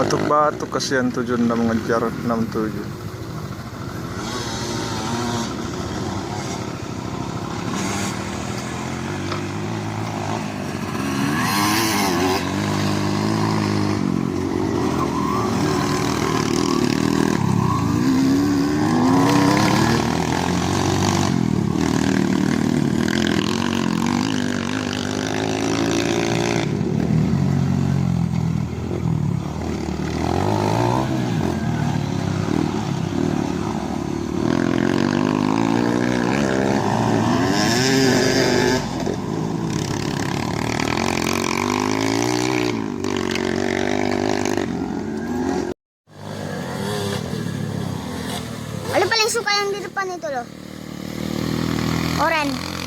Batok-batok kasi yan to dyan na mga jar nam to dyan. Ano palang suka yung dito pa nito, lo? Oren.